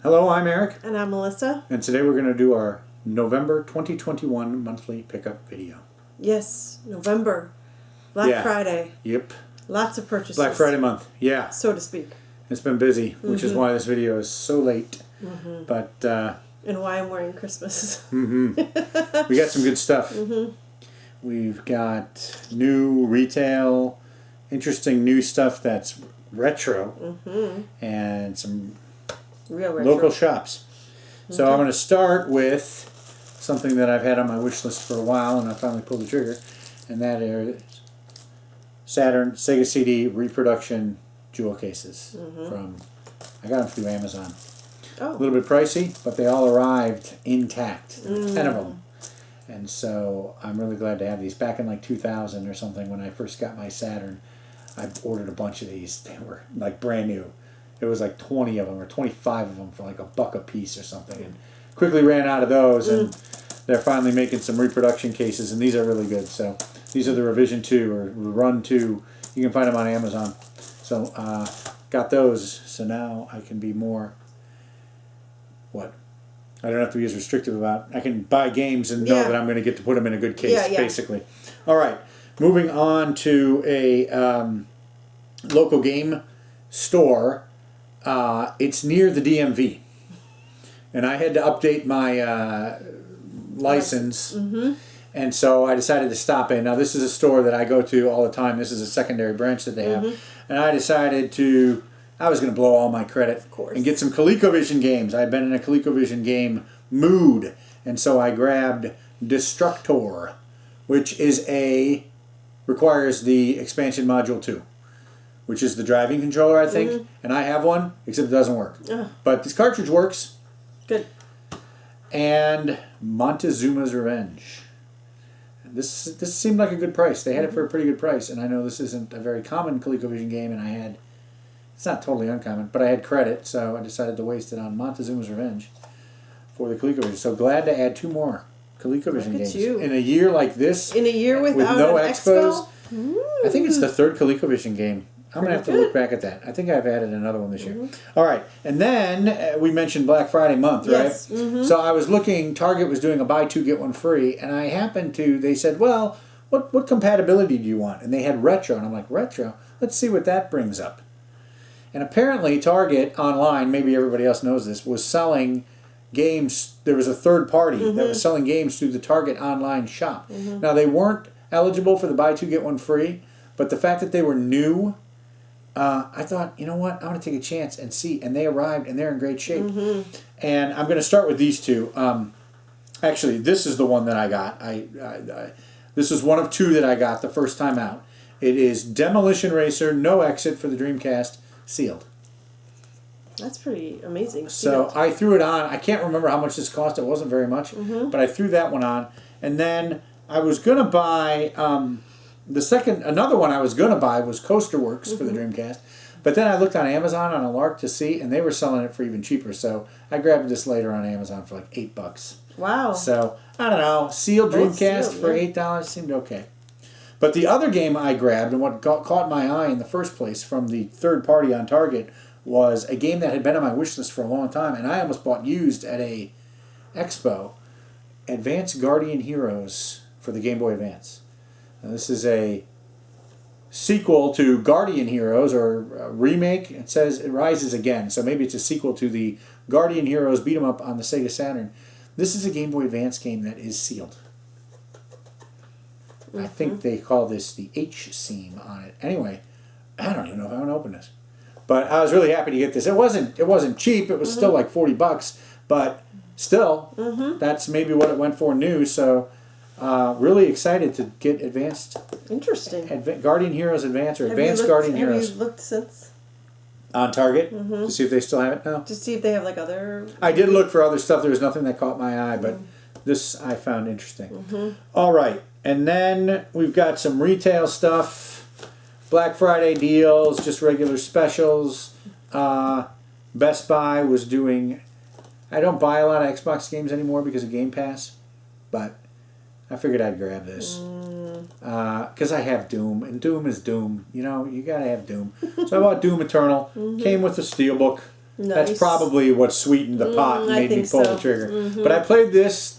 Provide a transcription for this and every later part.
Hello, I'm Eric. And I'm Melissa. And today we're going to do our November 2021 monthly pickup video. Yes, November. Black Friday. Yep. Lots of purchases. Black Friday month. Yeah. So to speak. It's been busy, which is why this video is so late. But and why I'm wearing Christmas. we got some good stuff. We've got new retail, interesting new stuff that's retro, and some Real retro. local shops. So I'm going to start with something that I've had on my wish list for a while, and I finally pulled the trigger, and that is Saturn Sega CD reproduction jewel cases from. I got them through Amazon. Oh. A little bit pricey, but they all arrived intact. 10 of them. And so I'm really glad to have these. Back in like 2000 or something, when I first got my Saturn, I ordered a bunch of these. They were like brand new. It was like 20 of them or 25 of them for like $1 a piece or something. And quickly ran out of those, and they're finally making some reproduction cases, and these are really good. So these are the Revision 2 or Run 2. You can find them on Amazon. So got those. So now I can be more... What? I don't have to be as restrictive about. I can buy games and know that I'm going to get to put them in a good case, basically. All right. Moving on to a local game store. It's near the DMV. And I had to update my license. And so I decided to stop in. Now, this is a store that I go to all the time. This is a secondary branch that they have. And I decided to... I was going to blow all my credit and get some ColecoVision games. I'd been in a ColecoVision game mood, and so I grabbed Destructor, which is requires the expansion module 2, which is the driving controller, I think, and I have one, except it doesn't work. But this cartridge works. Good. And Montezuma's Revenge. This seemed like a good price. They had it for a pretty good price, and I know this isn't a very common ColecoVision game, and I had... It's not totally uncommon, but I had credit, so I decided to waste it on Montezuma's Revenge for the ColecoVision. So glad to add 2 more ColecoVision games. In a year like this, in a year without no an expos, Expo? I think it's the 3rd ColecoVision game. I'm going to have to look back at that. I think I've added another one this year. All right, and then we mentioned Black Friday month, right? Yes. So I was looking, Target was doing a buy 2, get 1 free, and I happened to, they said, well, what compatibility do you want? And they had retro, and I'm like, retro? Let's see what that brings up. And apparently Target online, maybe everybody else knows this, was selling games. There was a third party that was selling games through the Target online shop. Now, they weren't eligible for the buy 2, get 1 free, but the fact that they were new, I thought, you know what, I'm going to take a chance and see. And they arrived, and they're in great shape. And I'm going to start with these 2. Actually, this is the one that I got. This is one of 2 that I got the first time out. It is Demolition Racer, no exit for the Dreamcast, sealed. That's pretty amazing. So I threw it on. I can't remember how much this cost. It wasn't very much, but I threw that one on. And then I was going to buy another one I was going to buy was Coaster Works for the Dreamcast. But then I looked on Amazon on a lark to see, and they were selling it for even cheaper. So I grabbed this later on Amazon for like $8. Wow. So I don't know. Sealed Dreamcast for $8 seemed okay. But the other game I grabbed, and what caught my eye in the first place from the third party on Target, was a game that had been on my wish list for a long time, and I almost bought used at a expo, Advanced Guardian Heroes for the Game Boy Advance. Now, this is a sequel to Guardian Heroes, or a remake. It says it rises again, so maybe it's a sequel to the Guardian Heroes beat 'em up on the Sega Saturn. This is a Game Boy Advance game that is sealed. I think they call this the H seam on it. Anyway, I don't even know if I want to open this. But I was really happy to get this. It wasn't cheap. It was still like $40, but still, that's maybe what it went for new. So, really excited to get Advanced. Interesting. Guardian Heroes Advance or Advanced Guardian Heroes. Have you looked since? On Target to see if they still have it now. To see if they have like other. I did look for other stuff. There was nothing that caught my eye, but this I found interesting. All right. And then we've got some retail stuff, Black Friday deals, just regular specials. Best Buy was doing, I don't buy a lot of Xbox games anymore because of Game Pass, but I figured I'd grab this. Because I have Doom, and Doom is Doom. You know, you gotta have Doom. So I bought Doom Eternal. Came with the Steelbook. Nice. That's probably what sweetened the pot and I made me think pull so. the trigger. But I played this,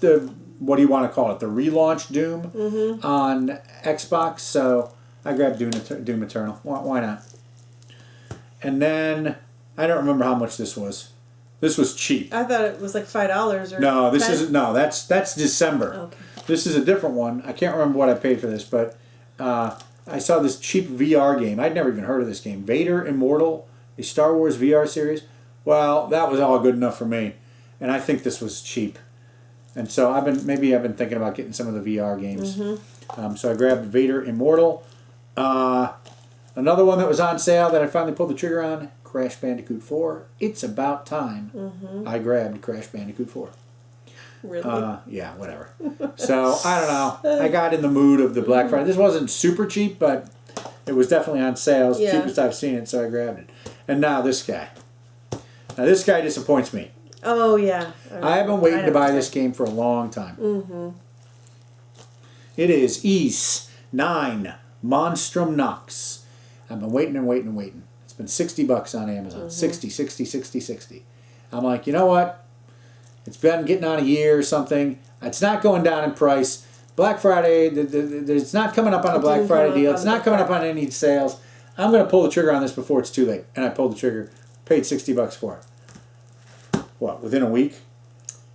what do you want to call it, the relaunch Doom on Xbox, so I grabbed Doom Eternal. Why not? And then, I don't remember how much this was. This was cheap. I thought it was like $5 or No, this 10? isn't. No, that's December. Okay. This is a different one. I can't remember what I paid for this, but I saw this cheap VR game. I'd never even heard of this game. Vader Immortal, a Star Wars VR series. Well, that was all good enough for me, and I think this was cheap. And so I've been thinking about getting some of the VR games. So I grabbed Vader Immortal. Another one that was on sale that I finally pulled the trigger on, Crash Bandicoot 4. It's about time I grabbed Crash Bandicoot 4. Really? Yeah, whatever. So, I don't know. I got in the mood of the Black Friday. This wasn't super cheap, but it was definitely on sale. It's the cheapest I've seen it, so I grabbed it. And now this guy. Now this guy disappoints me. Oh, yeah. I have been waiting to buy this game for a long time. It is Ys 9 Monstrum Nox. I've been waiting and waiting and waiting. It's been $60 on Amazon. 60, 60, 60, 60. I'm like, you know what? It's been getting on a year or something. It's not going down in price. Black Friday, it's not coming up on a Black Friday deal. It's not coming up on any sales. I'm going to pull the trigger on this before it's too late. And I pulled the trigger. Paid $60 for it. What, within a week?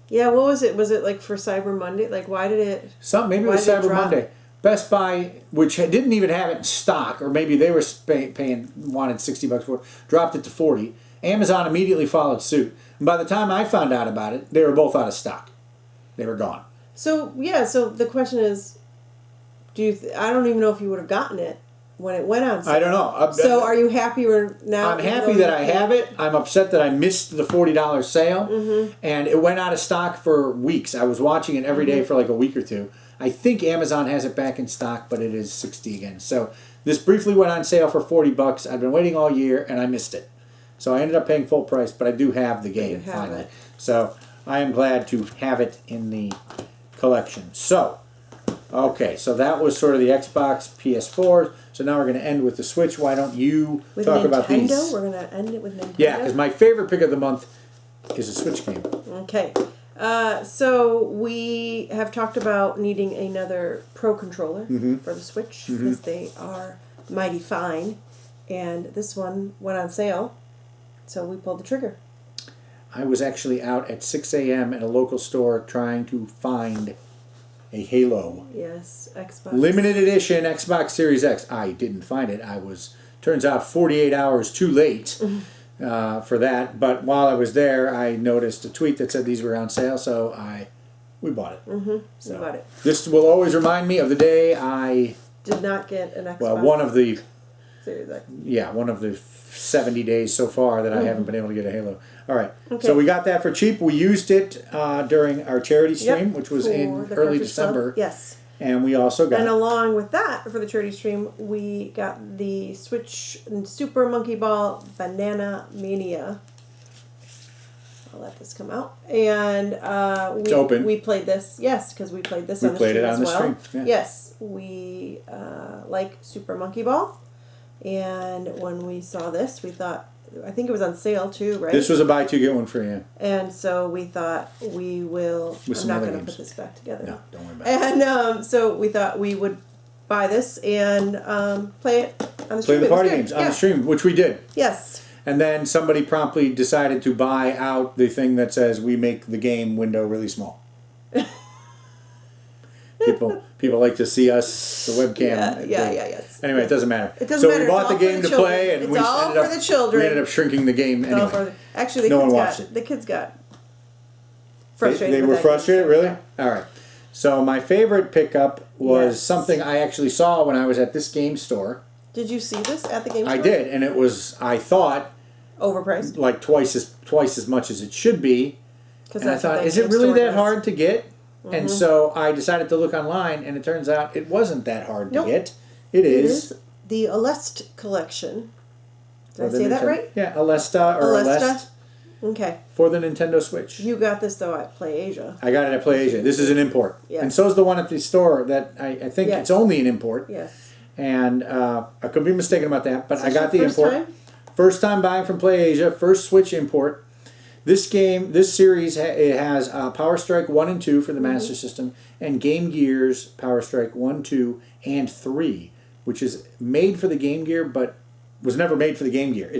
Yeah, what was it? Was it like for Cyber Monday? Like, why did it... Maybe it was Cyber Monday. Best Buy, which didn't even have it in stock, or maybe they were wanted $60 for it, dropped it to $40. Amazon immediately followed suit. And by the time I found out about it, they were both out of stock. They were gone. So, yeah, so the question is, I don't even know if you would have gotten it when it went on sale. I don't know. So are you happy now? I'm happy that I have it. I'm upset that I missed the $40 sale. And it went out of stock for weeks. I was watching it every day for like a week or two. I think Amazon has it back in stock, but it is $60 again. So this briefly went on sale for $40. I've been waiting all year, and I missed it. So I ended up paying full price, but I do have the game finally. So I am glad to have it in the collection. So, okay, so that was sort of the Xbox, PS4. So now we're going to end with the Switch. Why don't you talk about these? We're going to end it with Nintendo? Yeah, because my favorite pick of the month is a Switch game. Okay. So we have talked about needing another Pro controller for the Switch because they are mighty fine. And this one went on sale, so we pulled the trigger. I was actually out at 6 a.m. at a local store trying to find a Halo. Yes, Xbox. Limited edition Xbox Series X. I didn't find it. Turns out 48 hours too late for that. But while I was there, I noticed a tweet that said these were on sale, so we bought it. So we bought it. This will always remind me of the day I did not get an Xbox. Well, one of the Series X. Yeah, one of the 70 days so far that I haven't been able to get a Halo. All right, okay. So we got that for cheap. We used it during our charity stream, which was in early December. Club. Yes. And we also got... And along with that, for the charity stream, we got the Switch Super Monkey Ball Banana Mania. I'll let this come out. And it's open. We played this, yes, because we played this on the stream as well. We played it on the stream, yeah. Yes, we like Super Monkey Ball. And when we saw this, we thought, I think it was on sale too, right? This was a buy two, get one free, yeah. And so we thought we will... With I'm not going to put this back together. No, don't worry about it. And so we thought we would buy this and play it on the stream. Play the party games on the stream, which we did. Yes. And then somebody promptly decided to buy out the thing that says we make the game window really small. People like to see us, the webcam. Yes. Anyway, it doesn't matter. It doesn't matter. So we bought the game to play, and we ended up shrinking the game anyway. Actually, the kids got frustrated. They were frustrated, really? All right. So my favorite pickup was something I actually saw when I was at this game store. Did you see this at the game store? I did, and it was, I thought, overpriced, like twice as much as it should be. And I thought, is it really that hard to get? And so I decided to look online, and it turns out it wasn't that hard to get. It is the Aleste collection. Did I say that right? Yeah, Aleste. Okay. For the Nintendo Switch. You got this, though, at PlayAsia. I got it at PlayAsia. This is an import. Yes. And so is the one at the store that I think it's only an import. Yes. And I could be mistaken about that, but I got the import. Time? First time buying from PlayAsia, first Switch import. This series, it has Power Strike 1 and 2 for the Master System, and Game Gear's Power Strike 1, 2, and 3, which is made for the Game Gear, but was never made for the Game Gear.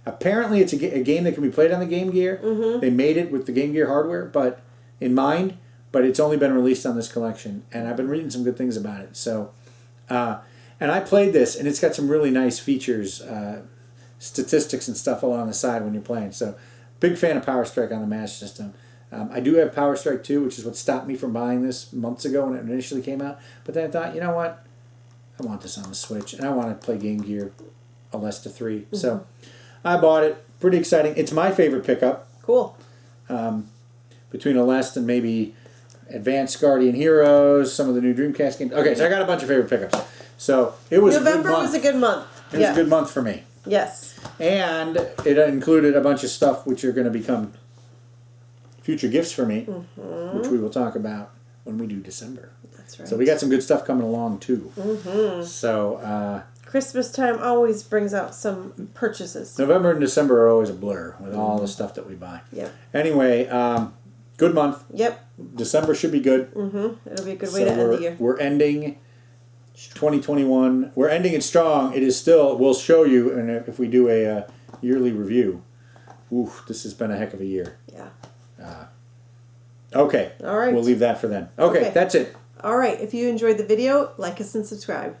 Apparently it's a game that can be played on the Game Gear. They made it with the Game Gear hardware, but it's only been released on this collection, and I've been reading some good things about it. So, and I played this, and it's got some really nice features, statistics and stuff along the side when you're playing. So, big fan of Power Strike on the Master System. I do have Power Strike 2, which is what stopped me from buying this months ago when it initially came out. But then I thought, you know what? I want this on the Switch, and I want to play Game Gear Alesta 3. So I bought it. Pretty exciting. It's my favorite pickup. Cool. Between Alesta and maybe Advanced Guardian Heroes, some of the new Dreamcast games. Okay, so I got a bunch of favorite pickups. So it was November a good month. was a good month. It was a good month for me. Yes. And it included a bunch of stuff which are going to become future gifts for me, which we will talk about when we do December. That's right. So we got some good stuff coming along too. So Christmas time always brings out some purchases. November and December are always a blur with all the stuff that we buy. Yep. Anyway, good month. Yep. December should be good. It'll be a good way to end the year. We're ending 2021. We're ending it strong. It is still, we'll show you, and if we do a yearly review, this has been a heck of a year. Yeah. Okay. All right. We'll leave that for then. Okay, that's it. All right. If you enjoyed the video, like us and subscribe.